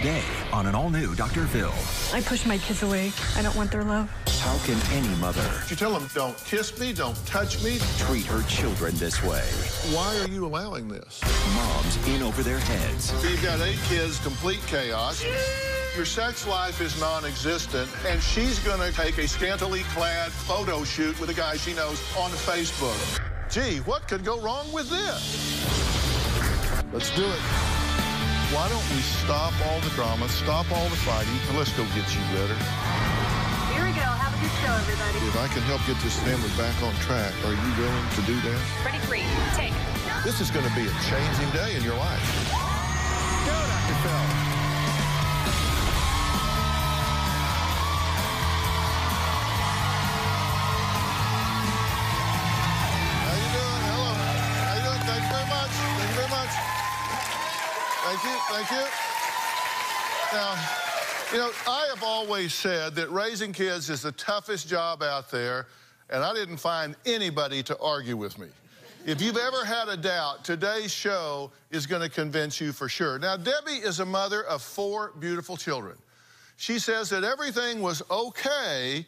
today on an all-new Dr. Phil. I push my kids away. I don't want their love. How can any mother You tell them, don't kiss me, don't touch me. treat her children this way? Why are you allowing this? Moms in over their heads. You've got 8 kids, complete chaos. Your sex life is non-existent, and she's going to take a scantily clad photo shoot with a guy she knows on Facebook. Gee, what could go wrong with this? Let's do it. Why don't we stop all the drama, stop all the fighting, and let's go get you better. Here we go. Have a good show, everybody. If I can help get this family back on track, are you willing to do that? Ready, 3, take. This is going to be a changing day in your life. Go, Dr. Phil. How you doing? Hello. How you doing? Thank you very much. Thank you very much. Thank you. Thank you. Now, you know, I have always said that raising kids is the toughest job out there, and I didn't find anybody to argue with me. If you've ever had a doubt, today's show is going to convince you for sure. Now, Debbie is a mother of 4 beautiful children. She says that everything was okay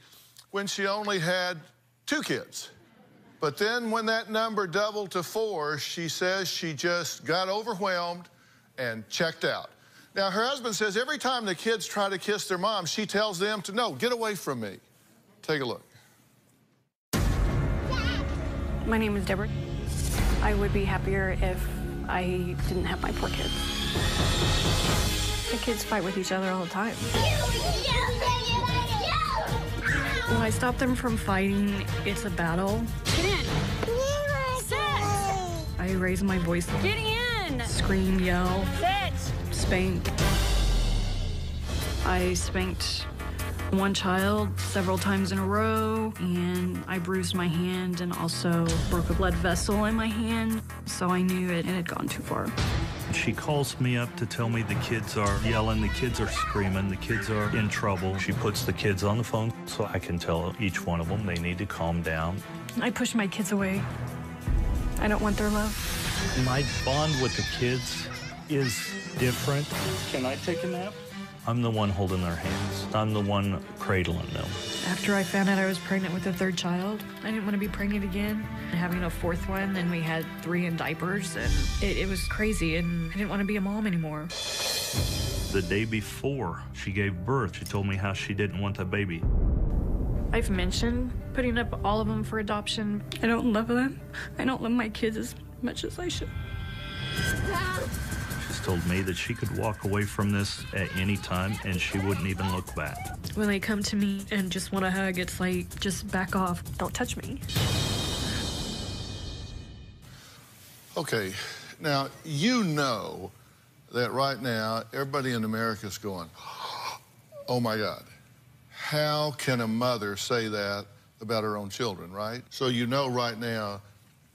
when she only had 2 kids. But then when that number doubled to 4, she says she just got overwhelmed and checked out. Now, her husband says every time the kids try to kiss their mom, she tells them to, no, get away from me. Take a look. My name is Deborah. I would be happier if I didn't have my poor kids. The kids fight with each other all the time. When I stop them from fighting, it's a battle. Get in. Sit. I raise my voice, Get in. scream, yell, Sit. spank. I spanked one child several times in a row, and I bruised my hand and also broke a blood vessel in my hand, so I knew it had gone too far. She calls me up to tell me the kids are yelling, the kids are screaming, the kids are in trouble. She puts the kids on the phone so I can tell each one of them they need to calm down. I push my kids away. I don't want their love. My bond with the kids is different. Can I take a nap? I'm the one holding their hands. I'm the one cradling them. After I found out I was pregnant with a 3rd child, I didn't want to be pregnant again. Having a 4th one, and we had 3 in diapers, and it was crazy, and I didn't want to be a mom anymore. The day before she gave birth, she told me how she didn't want a baby. I've mentioned putting up all of them for adoption. I don't love them. I don't love my kids as much as I should. She's told me that she could walk away from this at any time and she wouldn't even look back. When they come to me and just want a hug, it's like, just back off. Don't touch me. Okay, now, you know that right now, everybody in America is going, oh my God, how can a mother say that about her own children, right? So you know right now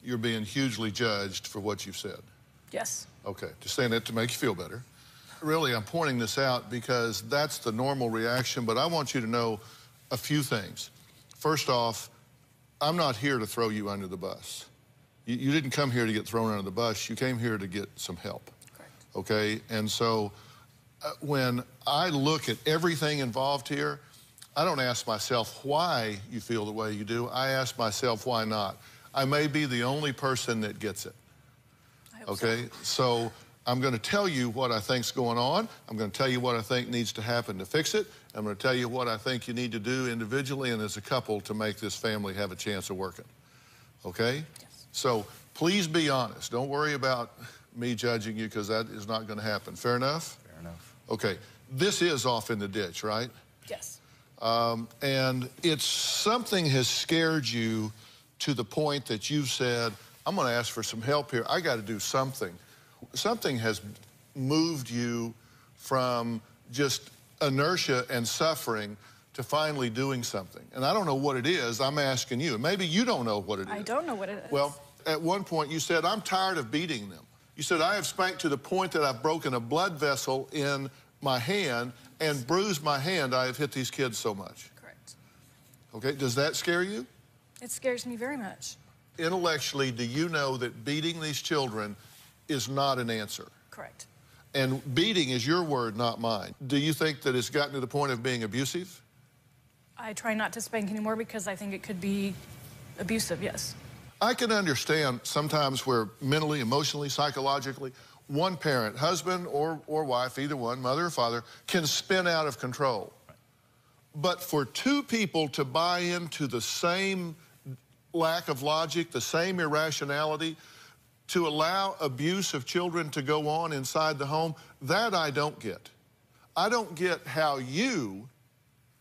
you're being hugely judged for what you've said. Yes. Okay, just saying that to make you feel better. Really, I'm pointing this out because that's the normal reaction, but I want you to know a few things. First off, I'm not here to throw you under the bus. You didn't come here to get thrown under the bus. You came here to get some help. Correct. Okay? And so when I look at everything involved here, I don't ask myself why you feel the way you do. I ask myself why not. I may be the only person that gets it. Okay? So I'm going to tell you what I think's going on. I'm going to tell you what I think needs to happen to fix it. I'm going to tell you what I think you need to do individually and as a couple to make this family have a chance of working. Okay? So please be honest. Don't worry about me judging you because that is not going to happen. Fair enough? Fair enough. Okay. This is off in the ditch, right? Yes. And it's something has scared you to the point that you've said, I'm going to ask for some help here. I got to do something. Something has moved you from just inertia and suffering to finally doing something. And I don't know what it is. I'm asking you. Maybe you don't know what it is. I don't know what it is. Well, at one point you said, I'm tired of beating them. You said, I have spanked to the point that I've broken a blood vessel in my hand and bruised my hand. I have hit these kids so much. Correct. Okay, does that scare you? It scares me very much. Intellectually, do you know that beating these children is not an answer? Correct. And beating is your word, not mine. Do you think that it's gotten to the point of being abusive? I try not to spank anymore because I think it could be abusive, yes. I can understand sometimes where mentally, emotionally, psychologically, one parent, husband or wife, either one, mother or father, can spin out of control. But for two people to buy into the same lack of logic, the same irrationality, to allow abuse of children to go on inside the home, that I don't get. I don't get how you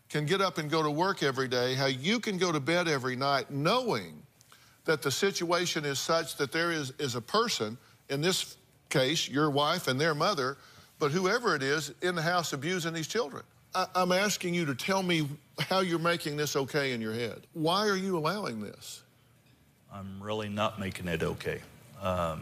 can get up and go to work every day, how you can go to bed every night knowing that the situation is such that there is a person, in this case, your wife and their mother, but whoever it is, in the house abusing these children. I'm asking you to tell me how you're making this okay in your head. Why are you allowing this? I'm really not making it okay. I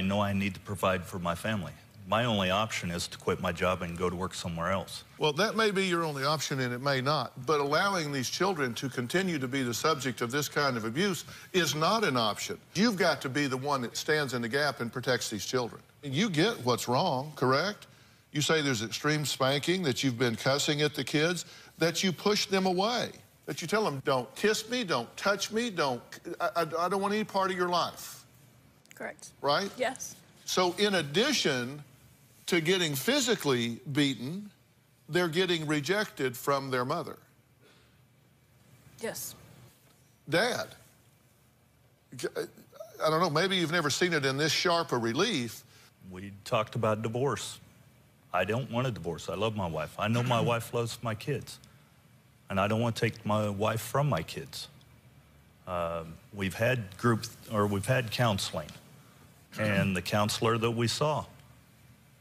know I need to provide for my family. My only option is to quit my job and go to work somewhere else. Well, that may be your only option, and it may not. But allowing these children to continue to be the subject of this kind of abuse is not an option. You've got to be the one that stands in the gap and protects these children. And you get what's wrong, correct? You say there's extreme spanking, that you've been cussing at the kids, that you push them away, that you tell them, don't kiss me, don't touch me, I don't want any part of your life. Correct. Right? Yes. So in addition to getting physically beaten, they're getting rejected from their mother. Yes. Dad, I don't know, maybe you've never seen it in this sharp a relief. We talked about divorce. I don't want a divorce. I love my wife. I know my wife loves my kids. And I don't want to take my wife from my kids. We've had counseling. And the counselor that we saw,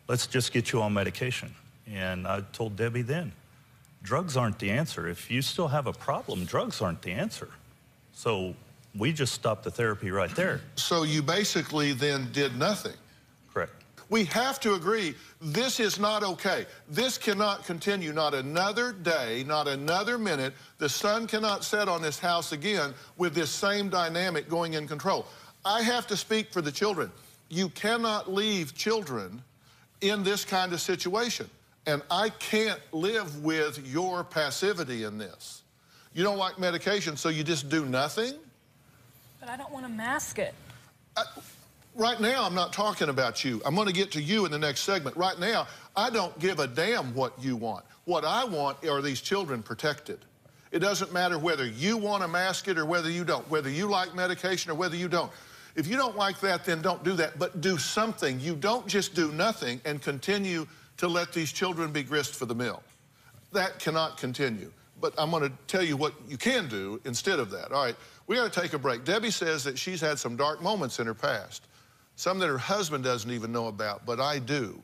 let's just get you on medication. And I told Debbie then, drugs aren't the answer. If you still have a problem, drugs aren't the answer. So we just stopped the therapy right there. So you basically then did nothing. Correct. We have to agree, this is not okay. This cannot continue, not another day, not another minute. The sun cannot set on this house again with this same dynamic going in control. I have to speak for the children. You cannot leave children in this kind of situation. And I can't live with your passivity in this. You don't like medication, so you just do nothing? But I don't want to mask it. Right now, I'm not talking about you. I'm going to get to you in the next segment. Right now, I don't give a damn what you want. What I want are these children protected. It doesn't matter whether you want to mask it or whether you don't, whether you like medication or whether you don't. If you don't like that, then don't do that, but do something. You don't just do nothing and continue to let these children be grist for the mill. That cannot continue. But I'm going to tell you what you can do instead of that. All right, we got to take a break. Debbie says that she's had some dark moments in her past, some that her husband doesn't even know about, but I do.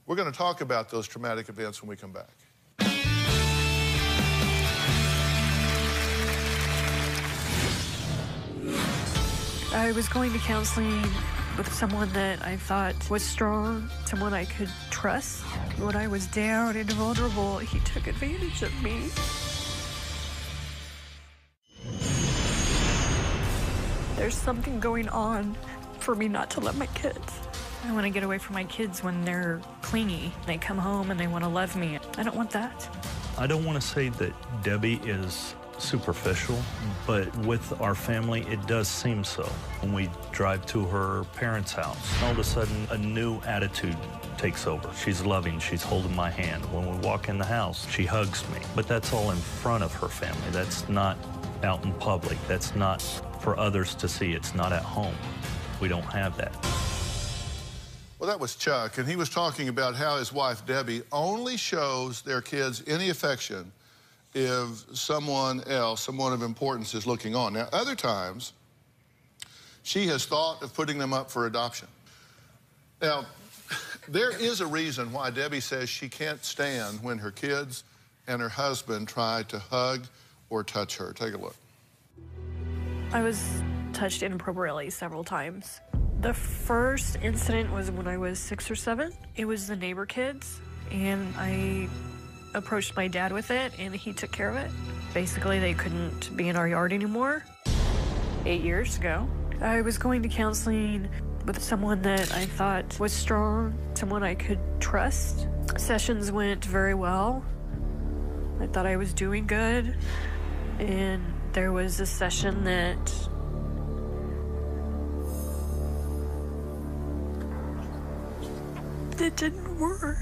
We're going to talk about those traumatic events when we come back. I was going to counseling with someone that I thought was strong, someone I could trust. When I was down and vulnerable, he took advantage of me. There's something going on for me not to love my kids. I want to get away from my kids when they're clingy. They come home and they want to love me. I don't want that. I don't want to say that Debbie is superficial, but with our family, it does seem so. When we drive to her parents' house, all of a sudden, a new attitude takes over. She's loving, she's holding my hand. When we walk in the house, she hugs me. But that's all in front of her family. That's not out in public. That's not for others to see. It's not at home. We don't have that. Well, that was Chuck, and he was talking about how his wife, Debbie, only shows their kids any affection if someone else, someone of importance, is looking on. Now, other times, she has thought of putting them up for adoption. Now, there is a reason why Debbie says she can't stand when her kids and her husband try to hug or touch her. Take a look. I was touched inappropriately several times. The first incident was when I was 6 or 7. It was the neighbor kids, and I approached my dad with it, and he took care of it. Basically, they couldn't be in our yard anymore. 8 years ago, I was going to counseling with someone that I thought was strong, someone I could trust. Sessions went very well. I thought I was doing good. And there was a session that didn't work.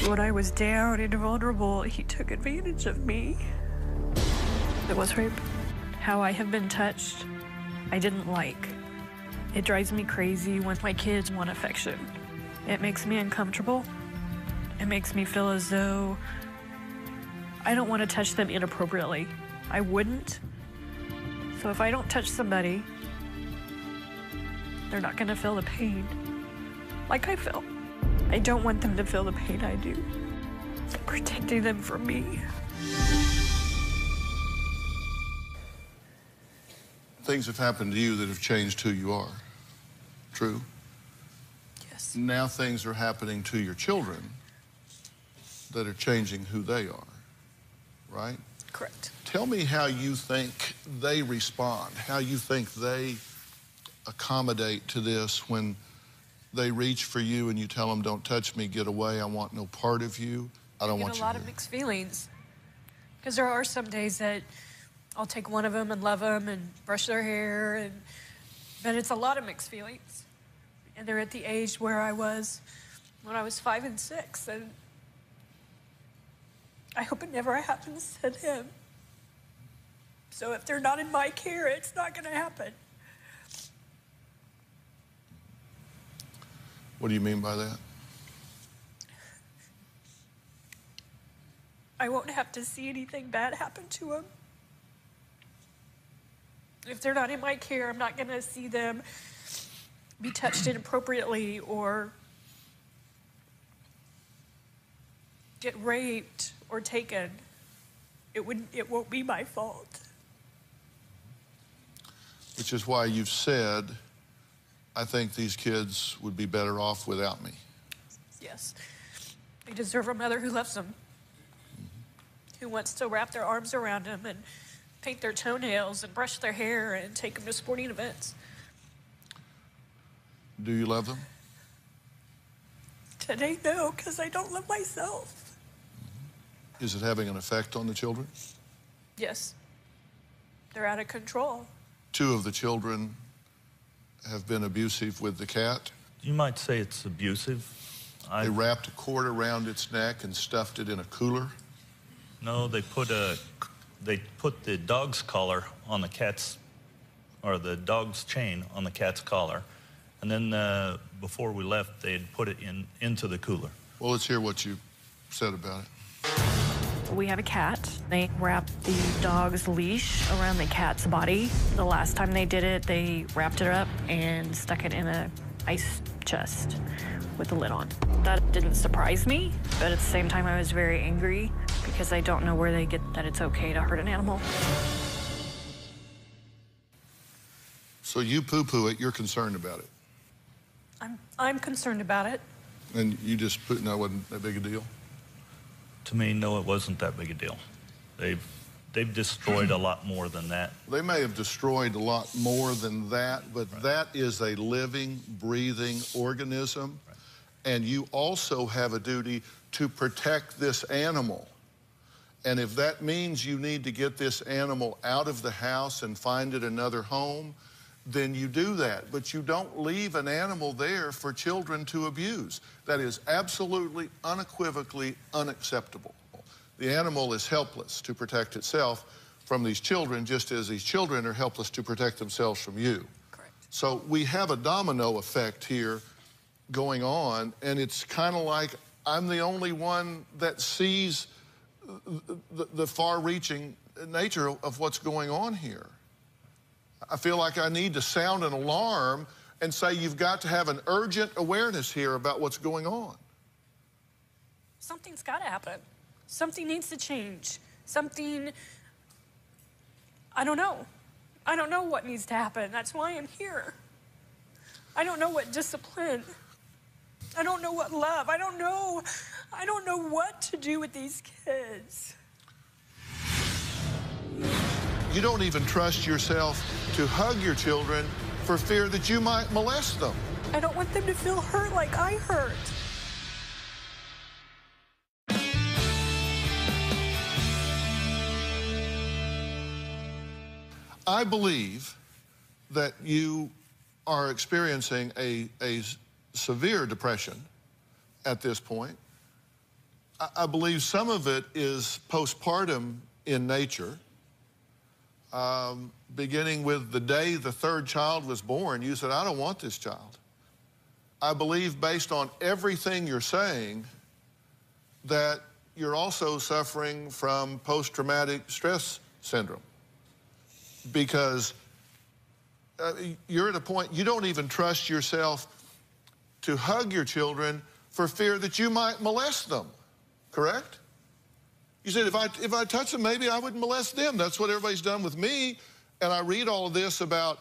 When I was down and vulnerable, he took advantage of me. It was rape. How I have been touched, I didn't like. It drives me crazy when my kids want affection. It makes me uncomfortable. It makes me feel as though I don't want to touch them inappropriately. I wouldn't. So if I don't touch somebody, they're not going to feel the pain like I feel. I don't want them to feel the pain I do. I'm protecting them from me. Things have happened to you that have changed who you are. True? Yes. Now things are happening to your children that are changing who they are, right? Correct. Tell me how you think they respond, how you think they accommodate to this when they reach for you and you tell them, don't touch me, get away, I want no part of you. I don't want you I get a lot here. of mixed feelings. Because there are some days that I'll take one of them and love them and brush their hair, but it's a lot of mixed feelings. And they're at the age where I was when I was 5 and 6, and I hope it never happens to them. So if they're not in my care, it's not going to happen. What do you mean by that? I won't have to see anything bad happen to them. If they're not in my care, I'm not going to see them be touched inappropriately or get raped or taken. It won't be my fault. Which is why you've said, I think these kids would be better off without me. Yes. They deserve a mother who loves them, who wants to wrap their arms around them and paint their toenails and brush their hair and take them to sporting events. Do you love them? Today, no, because I don't love myself. Is it having an effect on the children? Yes. They're out of control. 2 of the children have been abusive with the cat. You might say it's abusive. They wrapped a cord around its neck and stuffed it in a cooler. No, they put the dog's collar on the cat's, or the dog's chain on the cat's collar. And then before we left, they had put it into the cooler. Well, let's hear what you said about it. We have a cat. They wrapped the dog's leash around the cat's body. The last time they did it, they wrapped it up and stuck it in an ice chest with the lid on. That didn't surprise me, but at the same time, I was very angry because I don't know where they get that it's okay to hurt an animal. So you poo-poo it, you're concerned about it. I'm concerned about it. And you just put, no, it wasn't that big a deal? To me, no, it wasn't that big a deal. They've destroyed a lot more than that. They may have destroyed a lot more than that, but right. That is a living, breathing organism. Right. And you also have a duty to protect this animal. And if that means you need to get this animal out of the house and find it another home, then you do that. But you don't leave an animal there for children to abuse. That is absolutely, unequivocally unacceptable. The animal is helpless to protect itself from these children, just as these children are helpless to protect themselves from you. Correct. So we have a domino effect here going on, and it's kind of like I'm the only one that sees the far-reaching nature of what's going on here. I feel like I need to sound an alarm and say you've got to have an urgent awareness here about what's going on. something's got to happen. Something needs to change. Something, I don't know. I don't know what needs to happen. That's why I'm here. I don't know what discipline. I don't know what love. I don't know what to do with these kids. You don't even trust yourself to hug your children for fear that you might molest them. I don't want them to feel hurt like I hurt. I believe that you are experiencing a severe depression at this point. I believe some of it is postpartum in nature. Beginning with the day the third child was born, you said, I don't want this child. I believe, based on everything you're saying, that you're also suffering from post-traumatic stress syndrome. Because you're at a point you don't even trust yourself to hug your children for fear that you might molest them, correct? You said, if I touch them, maybe I would molest them. That's what everybody's done with me. And I read all of this about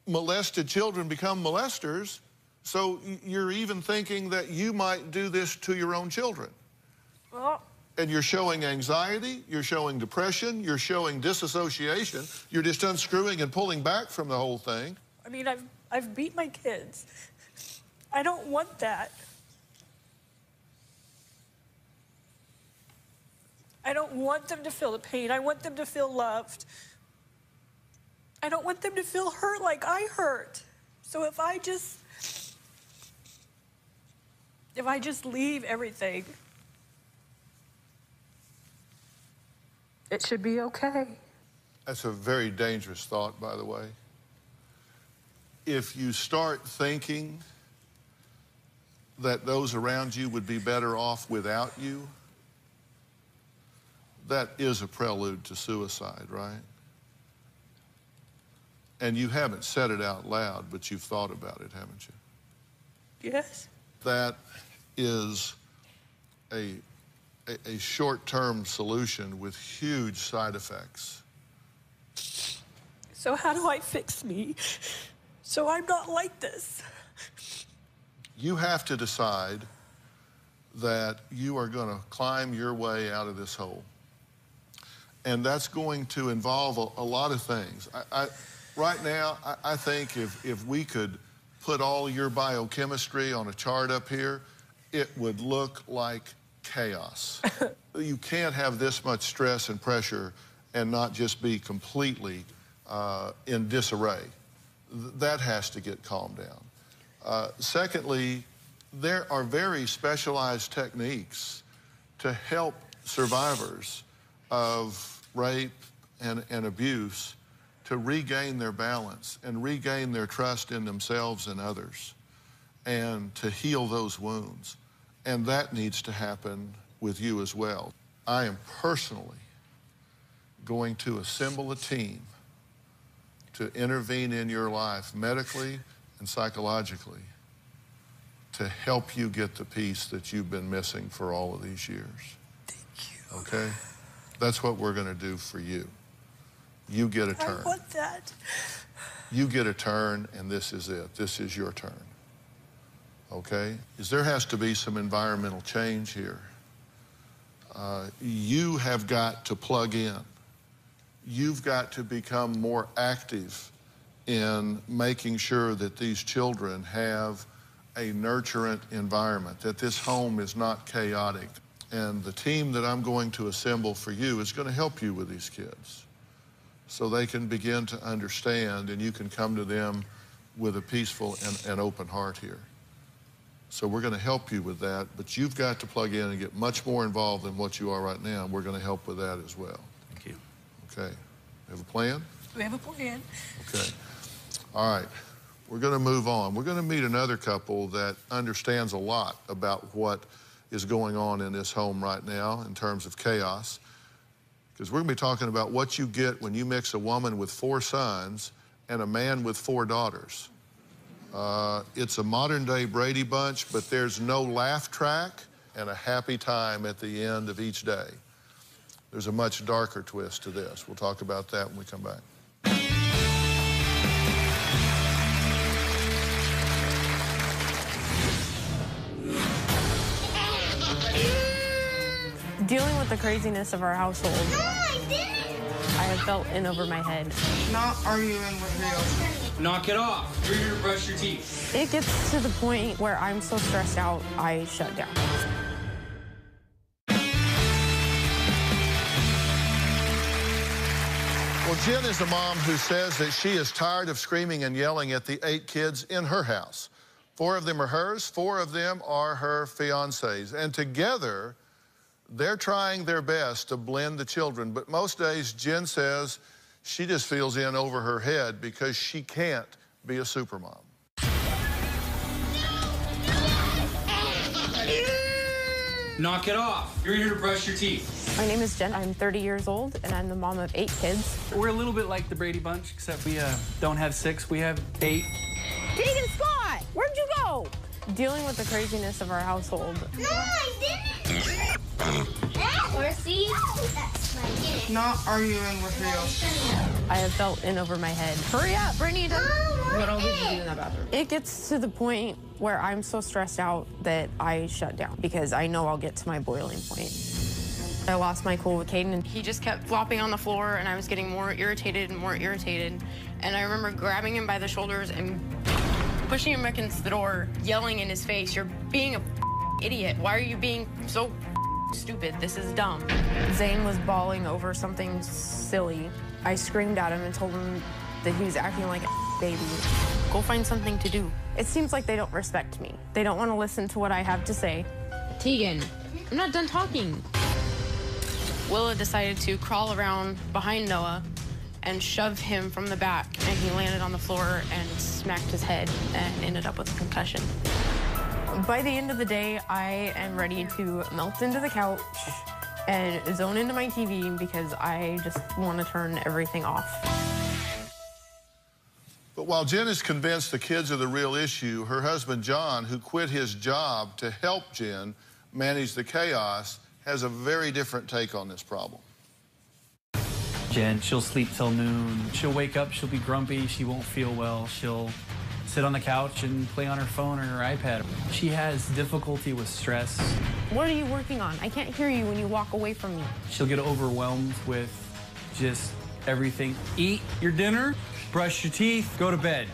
molested children become molesters. So you're even thinking that you might do this to your own children. Well, and you're showing anxiety, you're showing depression, you're showing disassociation. You're just unscrewing and pulling back from the whole thing. I mean, I've beat my kids. I don't want that. I don't want them to feel the pain. I want them to feel loved. I don't want them to feel hurt like I hurt. So if I just leave everything, it should be okay. That's a very dangerous thought, by the way. If you start thinking that those around you would be better off without you, that is a prelude to suicide, right? And you haven't said it out loud, but you've thought about it, haven't you? Yes. That is a short-term solution with huge side effects. So how do I fix me so I'm not like this? You have to decide that you are going to climb your way out of this hole. And that's going to involve a lot of things. Right now, I think if we could put all your biochemistry on a chart up here, it would look like chaos. You can't have this much stress and pressure and not just be completely in disarray. That has to get calmed down. Secondly, there are very specialized techniques to help survivors of rape and abuse to regain their balance and regain their trust in themselves and others and to heal those wounds. And that needs to happen with you as well. I am personally going to assemble a team to intervene in your life medically and psychologically to help you get the peace that you've been missing for all of these years. Thank you. Okay? That's what we're going to do for you. You get a turn. I want that. You get a turn, and this is it. This is your turn. Okay? Because there has to be some environmental change here. You have got to plug in. You've got to become more active in making sure that these children have a nurturant environment, that this home is not chaotic. And the team that I'm going to assemble for you is going to help you with these kids so they can begin to understand and you can come to them with a peaceful and open heart here. So we're going to help you with that, but you've got to plug in and get much more involved than what you are right now, and we're going to help with that as well. Thank you. Okay. Have a plan? We have a plan. Okay. All right. We're going to move on. We're going to meet another couple that understands a lot about what is going on in this home right now in terms of chaos. Because we're going to be talking about what you get when you mix a woman with 4 sons and a man with 4 daughters. It's a modern-day Brady Bunch, but there's no laugh track and a happy time at the end of each day. There's a much darker twist to this. We'll talk about that when we come back. Dealing with the craziness of our household, I have felt in over my head. Not arguing with real. Knock it off. You're here to brush your teeth. It gets to the point where I'm so stressed out, I shut down. Well, Jen is a mom who says that she is tired of screaming and yelling at the 8 kids in her house. 4 of them are hers, 4 of them are her fiancés. And together, they're trying their best to blend the children. But most days, Jen says she just feels in over her head because she can't be a supermom. Knock it off. You're here to brush your teeth. My name is Jen. I'm 30 years old, and I'm the mom of 8 kids. We're a little bit like the Brady Bunch, except we don't have 6, we have 8. Tegan Scott, where'd you go? Dealing with the craziness of our household. No, I didn't. Horsey, that's my kid. Not arguing with you. I have felt in over my head. Hurry up, Brittany. What else did you do in that bathroom? It gets to the point where I'm so stressed out that I shut down because I know I'll get to my boiling point. I lost my cool with Caden, and he just kept flopping on the floor, and I was getting more irritated and more irritated. And I remember grabbing him by the shoulders and pushing him against the door, yelling in his face, "You're being a idiot. Why are you being so stupid? This is dumb." Zane was bawling over something silly. I screamed at him and told him that he was acting like a baby. Go find something to do. It seems like they don't respect me. They don't want to listen to what I have to say. Tegan, I'm not done talking. Willa decided to crawl around behind Noah and shove him from the back, and he landed on the floor and smacked his head and ended up with a concussion. By the end of the day, I am ready to melt into the couch and zone into my TV because I just want to turn everything off. But while Jen is convinced the kids are the real issue, her husband, John, who quit his job to help Jen manage the chaos, has a very different take on this problem. Jen, she'll sleep till noon. She'll wake up, she'll be grumpy, she won't feel well. She'll sit on the couch and play on her phone or her iPad. She has difficulty with stress. What are you working on? I can't hear you when you walk away from me. She'll get overwhelmed with just everything. Eat your dinner, brush your teeth, go to bed.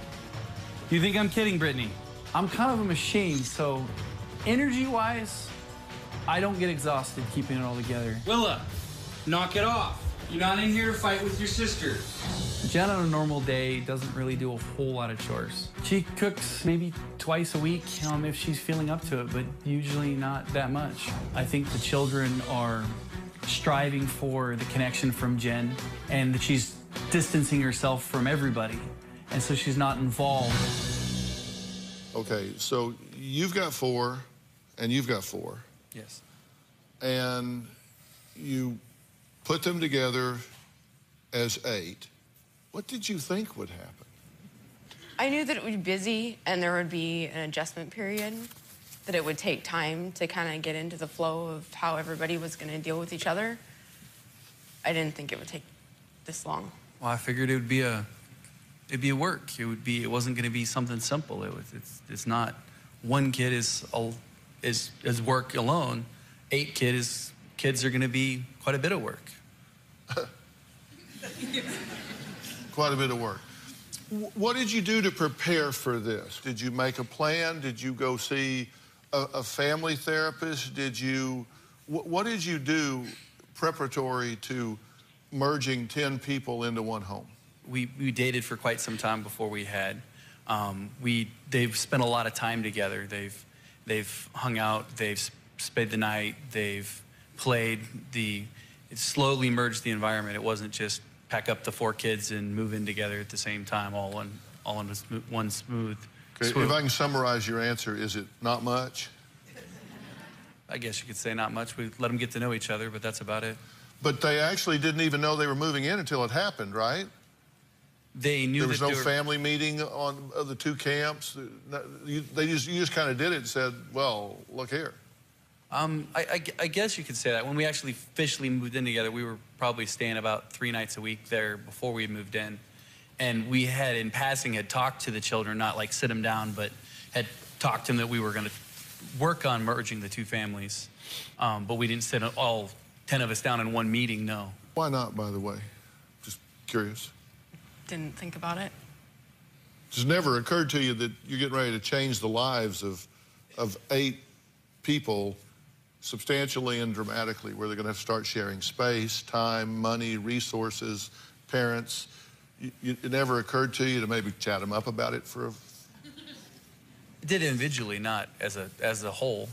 You think I'm kidding, Brittany? I'm kind of a machine, so energy-wise, I don't get exhausted keeping it all together. Willa, knock it off. You're not in here to fight with your sister. Jen on a normal day doesn't really do a whole lot of chores. She cooks maybe twice a week if she's feeling up to it, but usually not that much. I think the children are striving for the connection from Jen, and that she's distancing herself from everybody, and so she's not involved. Okay, so you've got 4, and you've got 4. Yes. And you put them together as 8. What did you think would happen? I knew that it would be busy and there would be an adjustment period, that it would take time to kind of get into the flow of how everybody was going to deal with each other. I didn't think it would take this long. Well, I figured it'd be a work. It wasn't going to be something simple. It's not one kid is work alone. 8 kids are going to be quite a bit of work. Quite a bit of work. What did you do to prepare for this? Did you make a plan? Did you go see a family therapist? What did you do preparatory to merging 10 people into one home? We dated for quite some time before we had. They've spent a lot of time together. They've hung out. They've spent the night. They've played. It slowly merged the environment. It wasn't just pack up the 4 kids and move in together at the same time, all in one smooth. Okay, if I can summarize your answer, is it not much? I guess you could say not much. We let them get to know each other, but that's about it. But they actually didn't even know they were moving in until it happened, right? They knew there was no family meeting on the 2 camps. You just kind of did it and said, "Well, look here." I guess you could say that. When we actually officially moved in together, we were probably staying about 3 nights a week there before we moved in. And we had, in passing, had talked to the children, not like sit them down, but had talked to them that we were going to work on merging the 2 families. But we didn't sit all 10 of us down in one meeting, no. Why not, by the way? Just curious. Didn't think about it. It's never occurred to you that you're getting ready to change the lives of 8 people substantially and dramatically, where they're going to have to start sharing space, time, money, resources, parents. It never occurred to you to maybe chat them up about it for a... It did individually, not as a whole.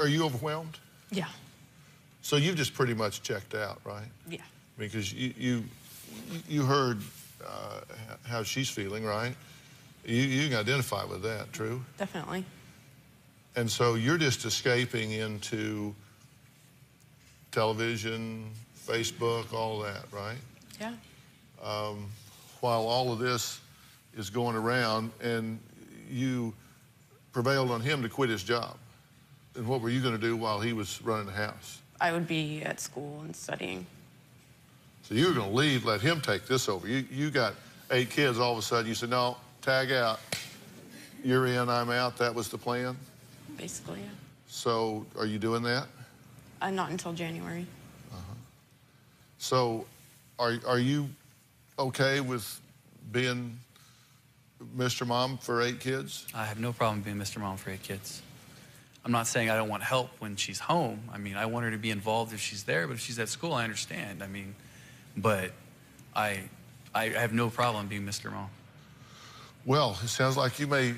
Are you overwhelmed? Yeah. So you've just pretty much checked out, right? Yeah. Because you heard how she's feeling, right? You can identify with that, true? Definitely. And so you're just escaping into television, Facebook, all of that, right? Yeah. While all of this is going around, and you prevailed on him to quit his job. And what were you going to do while he was running the house? I would be at school and studying. So you were going to leave, let him take this over. You got 8 kids, all of a sudden you said, no, tag out. You're in, I'm out. That was the plan? Basically, yeah. So are you doing that? Not until January. So are you okay with being Mr. Mom for 8 kids? I have no problem being Mr. Mom for 8 kids. I'm not saying I don't want help when she's home. I mean, I want her to be involved if she's there, but if she's at school, I understand. I mean, but I have no problem being Mr. Mom. Well, it sounds like you may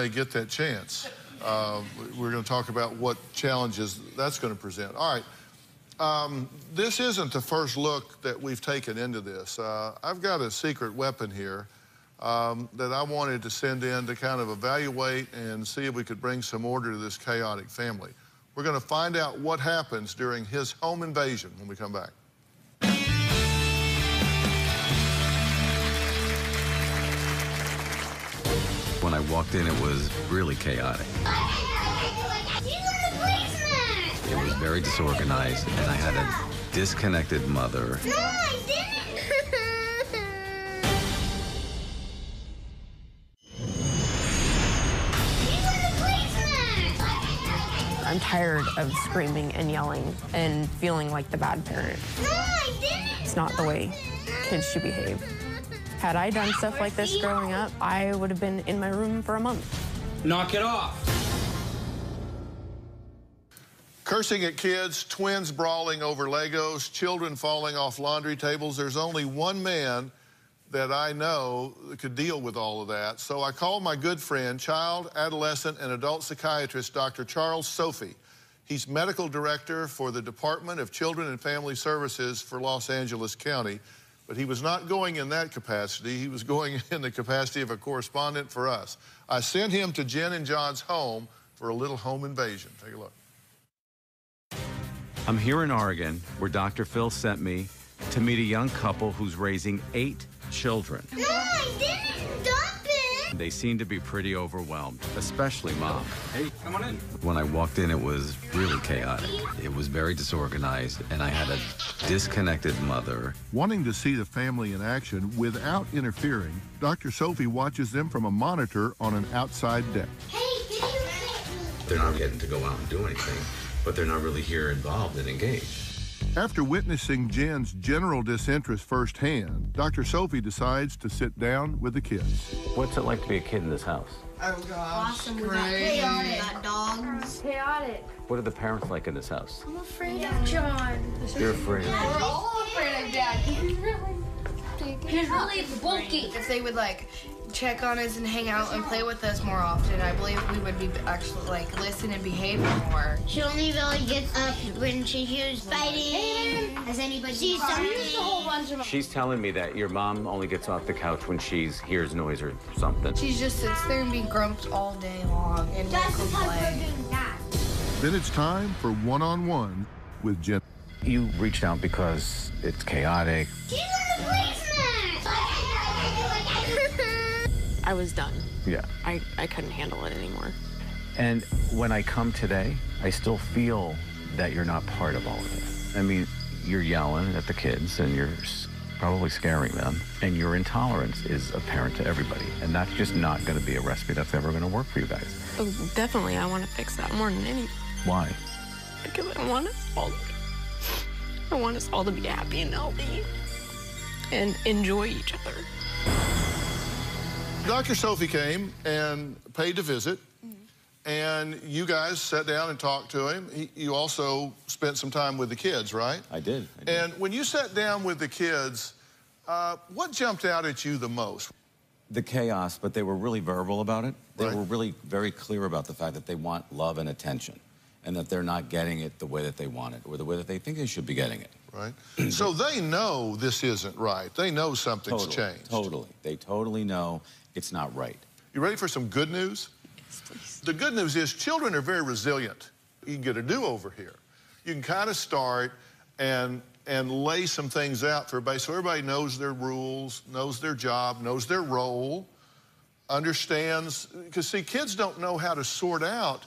get that chance. We're going to talk about what challenges that's going to present. All right. This isn't the first look that we've taken into this. I've got a secret weapon here that I wanted to send in to kind of evaluate and see if we could bring some order to this chaotic family. We're going to find out what happens during his home invasion when we come back. When I walked in, it was really chaotic. It was very disorganized, and I had a disconnected mother. No, I didn't. I'm tired of screaming and yelling and feeling like the bad parent. No, I didn't. It's not the way kids should behave. Had I done stuff like this growing up, I would have been in my room for a month. Knock it off. Cursing at kids, twins brawling over Legos, children falling off laundry tables. There's only one man that I know that could deal with all of that. So I called my good friend, child, adolescent, and adult psychiatrist, Dr. Charles Sophy. He's medical director for the Department of Children and Family Services for Los Angeles County. But he was not going in that capacity. He was going in the capacity of a correspondent for us. I sent him to Jen and John's home for a little home invasion. Take a look. I'm here in Oregon, where Dr. Phil sent me to meet a young couple who's raising 8 children. No, I didn't dump it. They seem to be pretty overwhelmed, especially Mom. Hey, come on in. When I walked in, it was really chaotic. It was very disorganized, and I had a disconnected mother. Wanting to see the family in action without interfering, Dr. Sophy watches them from a monitor on an outside deck. They're not getting to go out and do anything, but they're not really here involved and engaged. After witnessing Jen's general disinterest firsthand, Dr. Sophy decides to sit down with the kids. What's it like to be a kid in this house? Oh, gosh. Awesome. We got chaotic. We got dogs. Chaotic. What are the parents like in this house? I'm afraid of John. You're afraid. We're all afraid of Dad. He's really big. He's really bulky. If they would, like, check on us and hang out and play with us more often, I believe we would be actually, like, listen and behave more. She only really gets up when she hears fighting. Has anybody seen something? She's telling me that your mom only gets off the couch when she hears noise or something. She just sits there and be grumped all day long and won't complain. Then it's time for one-on-one with Jen. You reached out because it's chaotic. She's in the basement. I was done. Yeah. I couldn't handle it anymore. And when I come today, I still feel that you're not part of all of this. I mean, you're yelling at the kids and you're probably scaring them, and your intolerance is apparent to everybody. And that's just not going to be a recipe that's ever going to work for you guys. Oh, definitely, I want to fix that more than anything. Why? Because I want us all to be happy and healthy and enjoy each other. Dr. Sophie came and paid to visit, and you guys sat down and talked to him. You also spent some time with the kids, right? I did. And when you sat down with the kids, what jumped out at you the most? The chaos, but they were really verbal about it. They Right. were really very clear about the fact that they want love and attention, and that they're not getting it the way that they want it, or the way that they think they should be getting it. Right. So they know this isn't right. They know something's changed. Totally. They totally know it's not right. You ready for some good news? Yes, please. The good news is children are very resilient. You can get a do-over here. You can kind of start and lay some things out for everybody so everybody knows their rules, knows their job, knows their role, understands. Because, see, kids don't know how to sort out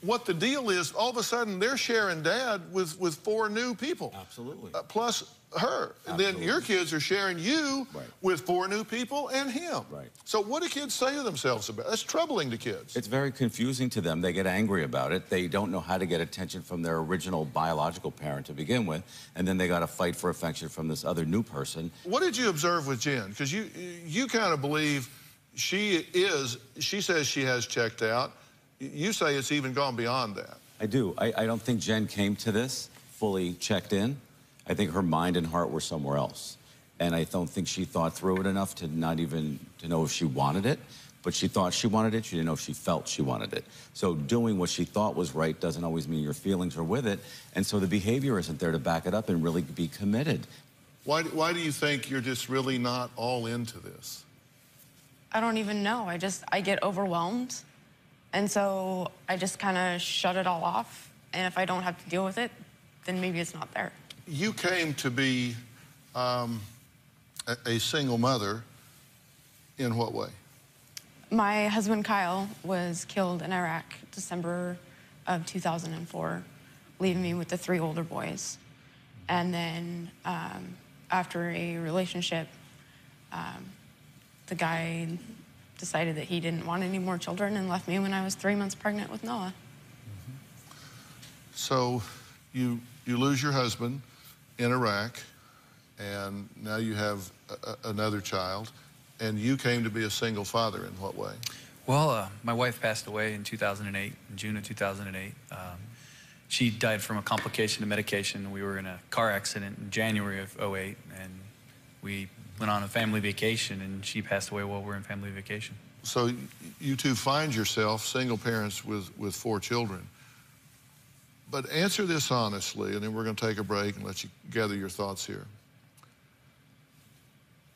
what the deal is. All of a sudden, they're sharing dad with 4 new people. Absolutely. Plus her. And then your kids are sharing you with 4 new people and him. Right. So what do kids say to themselves about it? That's troubling to kids. It's very confusing to them. They get angry about it. They don't know how to get attention from their original biological parent to begin with, and then they got to fight for affection from this other new person. What did you observe with Jen? Because you kind of believe she says she has checked out. You say it's even gone beyond that. I do. I don't think Jen came to this fully checked in. I think her mind and heart were somewhere else. And I don't think she thought through it enough to not even to know if she wanted it. But she thought she wanted it. She didn't know if she felt she wanted it. So doing what she thought was right doesn't always mean your feelings are with it. And so the behavior isn't there to back it up and really be committed. Why do you think you're just really not all into this? I don't even know. I get overwhelmed. And so I just kind of shut it all off. And if I don't have to deal with it, then maybe it's not there. You came to be a single mother in what way? My husband, Kyle, was killed in Iraq, December of 2004, leaving me with the 3 older boys. And then after a relationship, the guy decided that he didn't want any more children and left me when I was 3 months pregnant with Noah. So you lose your husband in Iraq, and now you have another child, and you came to be a single father in what way? Well, my wife passed away in 2008, in June of 2008. She died from a complication of medication. We were in a car accident in January of 2008, and we went on a family vacation, and she passed away while we were in family vacation. So you two find yourself single parents with 4 children. But answer this honestly, and then we're going to take a break and let you gather your thoughts here.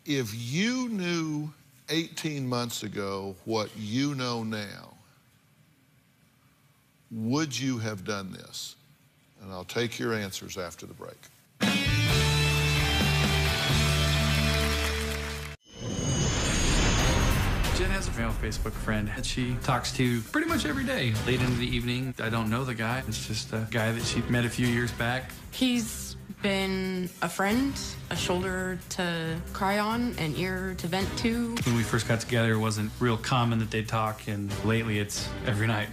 If you knew 18 months ago what you know now, would you have done this? And I'll take your answers after the break. Jen has a male Facebook friend that she talks to pretty much every day, late into the evening. I don't know the guy. It's just a guy that she met a few years back. He's been a friend, a shoulder to cry on, an ear to vent to. When we first got together, it wasn't real common that they'd talk, and lately it's every night.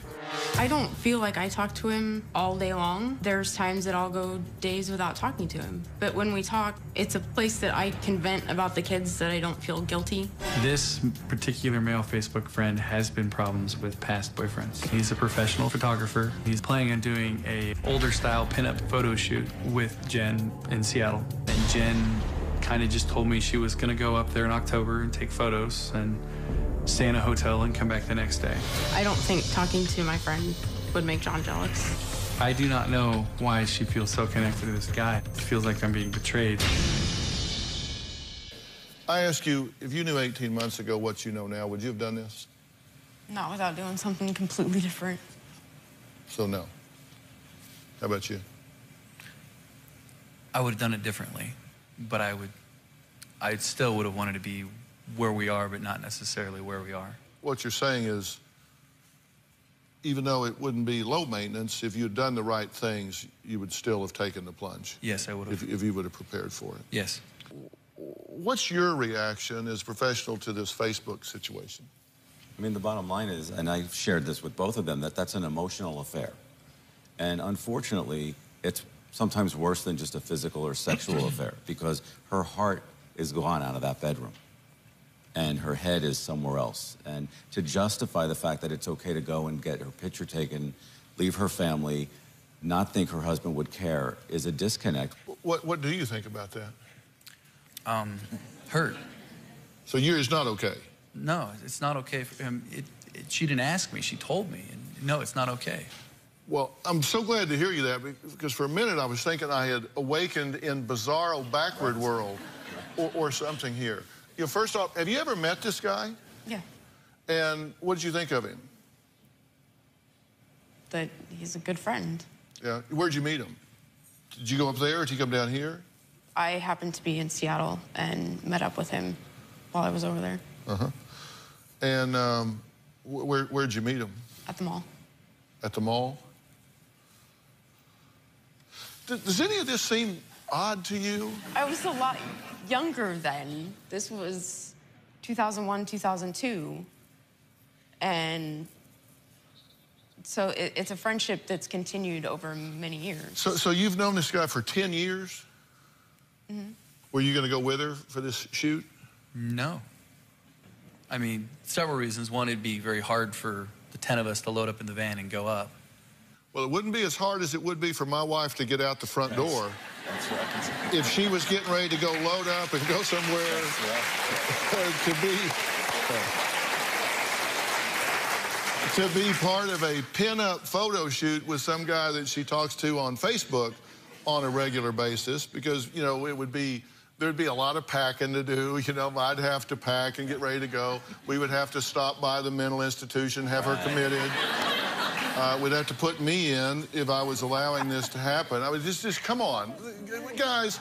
I don't feel like I talk to him all day long. There's times that I'll go days without talking to him. But when we talk, it's a place that I can vent about the kids that I don't feel guilty. This particular male Facebook friend has been problems with past boyfriends. He's a professional photographer. He's planning on doing a older style pinup photo shoot with Jen in Seattle. And Jen kind of just told me she was gonna go up there in October and take photos and stay in a hotel and come back the next day. I don't think talking to my friend would make John jealous. I do not know why she feels so connected to this guy. It feels like I'm being betrayed. I ask you, if you knew 18 months ago what you know now, would you have done this? Not without doing something completely different. So no. How about you? I would have done it differently, but I still would have wanted to be where we are, but not necessarily where we are. What you're saying is, even though it wouldn't be low maintenance, if you had done the right things, you would still have taken the plunge. Yes, I would have. If you would have prepared for it. Yes. What's your reaction as a professional to this Facebook situation? I mean, the bottom line is, and I shared this with both of them, that that's an emotional affair. And unfortunately, it's sometimes worse than just a physical or sexual affair, because her heart is gone out of that bedroom. and her head is somewhere else. And to justify the fact that it's okay to go and get her picture taken, leave her family, not think her husband would care is a disconnect. What do you think about that? Hurt. So yours not okay? No, it's not okay for him. She didn't ask me, she told me. And no, it's not okay. Well, I'm so glad to hear you that, because for a minute I was thinking I had awakened in bizarro backward world or something here. You know, first off, have you ever met this guy? Yeah. And what did you think of him? That he's a good friend. Yeah. Where'd you meet him? Did you go up there or did he come down here? I happened to be in Seattle and met up with him while I was over there. Uh-huh. And where'd you meet him? At the mall. At the mall? Does any of this seem odd to you? I was a lot younger then. This was 2001, 2002. And so it's a friendship that's continued over many years. So you've known this guy for 10 years? Mm-hmm. Were you going to go with her for this shoot? No. I mean, several reasons. One, it'd be very hard for the 10 of us to load up in the van and go up. Well, it wouldn't be as hard as it would be for my wife to get out the front door. That's what I can say. If she was getting ready to go load up and go somewhere to be part of a pin-up photo shoot with some guy that she talks to on Facebook on a regular basis, because, you know, there'd be a lot of packing to do. You know, I'd have to pack and get ready to go. We would have to stop by the mental institution, have her committed. We'd have to put me in if I was allowing this to happen. I would just come on. Guys,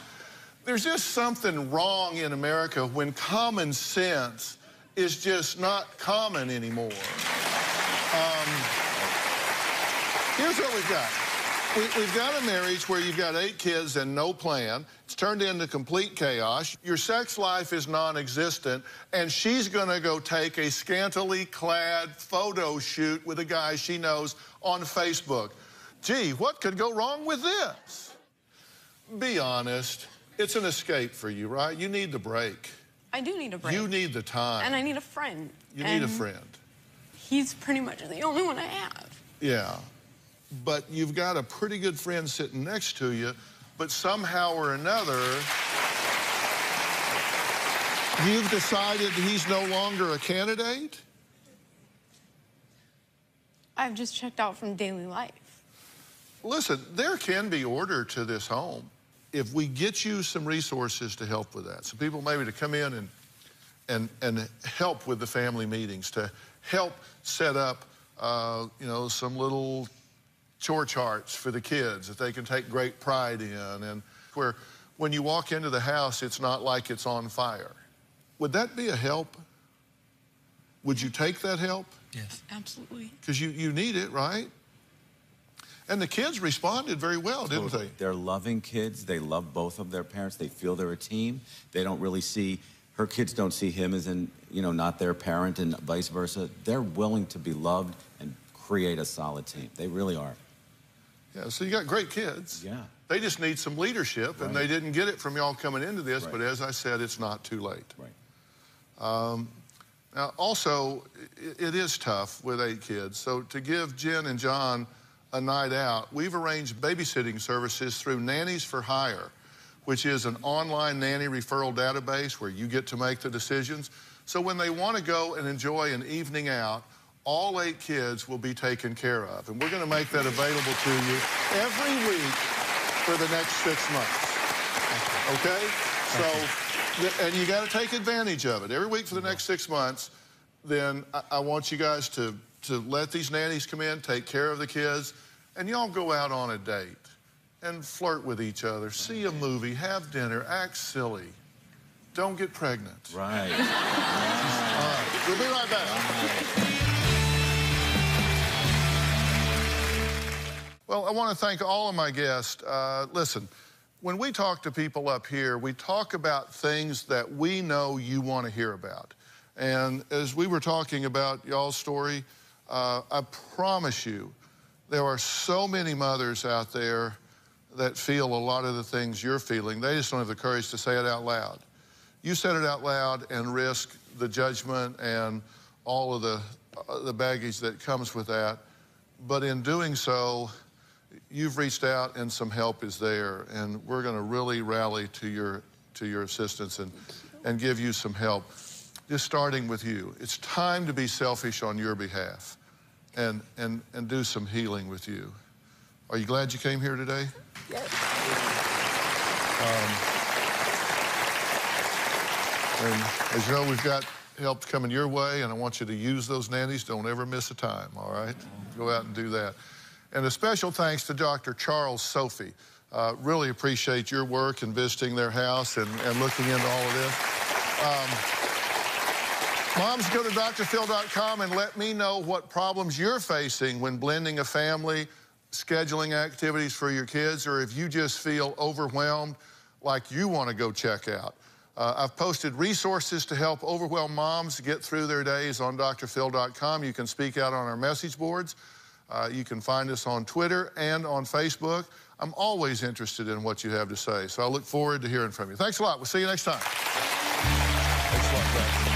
there's just something wrong in America when common sense is just not common anymore. Here's what we've got. We've got a marriage where you've got 8 kids and no plan. It's turned into complete chaos. Your sex life is non-existent, and she's going to go take a scantily clad photo shoot with a guy she knows on Facebook. Gee, what could go wrong with this? Be honest. It's an escape for you, right? You need the break. I do need a break. You need the time. And I need a friend. You need a friend. He's pretty much the only one I have. Yeah. But you've got a pretty good friend sitting next to you, but somehow or another, you've decided he's no longer a candidate? I've just checked out from daily life. Listen, there can be order to this home if we get you some resources to help with that. Some people maybe to come in and help with the family meetings, to help set up, you know, some little chore charts for the kids that they can take great pride in, and where when you walk into the house, it's not like it's on fire. Would that be a help? Would you take that help? Yes. Absolutely. Because you need it, right? And the kids responded very well, didn't they? They're loving kids. They love both of their parents. They feel they're a team. They don't really see, her kids don't see him as not their parent, and vice versa. They're willing to be loved and create a solid team. They really are. Yeah, so you got great kids. Yeah. They just need some leadership, and they didn't get it from y'all coming into this, but as I said, it's not too late. Right. Now, also, it is tough with 8 kids, so to give Jen and John a night out, we've arranged babysitting services through Nannies for Hire, which is an online nanny referral database where you get to make the decisions. So when they want to go and enjoy an evening out, all 8 kids will be taken care of. And we're going to make that available to you every week for the next 6 months. Okay? So, and you got to take advantage of it. Every week for the next 6 months, then I want you guys to let these nannies come in, take care of the kids, and y'all go out on a date and flirt with each other, see a movie, have dinner, act silly. Don't get pregnant. Right. All right. We'll be right back. Well, I want to thank all of my guests. Listen, when we talk to people up here, we talk about things that we know you want to hear about. And as we were talking about y'all's story, I promise you, there are so many mothers out there that feel a lot of the things you're feeling. They just don't have the courage to say it out loud. You said it out loud and risk the judgment and all of the baggage that comes with that. But in doing so, you've reached out and some help is there, and we're going to really rally to your assistance and give you some help. Just starting with you. It's time to be selfish on your behalf and do some healing with you. Are you glad you came here today? Yes. And as you know, we've got help coming your way, and I want you to use those nannies. Don't ever miss a time, all right? Go out and do that. And a special thanks to Dr. Charles Sophie. Really appreciate your work and visiting their house and looking into all of this. Moms, go to drphil.com and let me know what problems you're facing when blending a family, scheduling activities for your kids, or if you just feel overwhelmed like you want to go check out. I've posted resources to help overwhelmed moms get through their days on drphil.com. You can speak out on our message boards. You can find us on Twitter and on Facebook. I'm always interested in what you have to say, so I look forward to hearing from you. Thanks a lot. We'll see you next time. Thanks a lot, guys.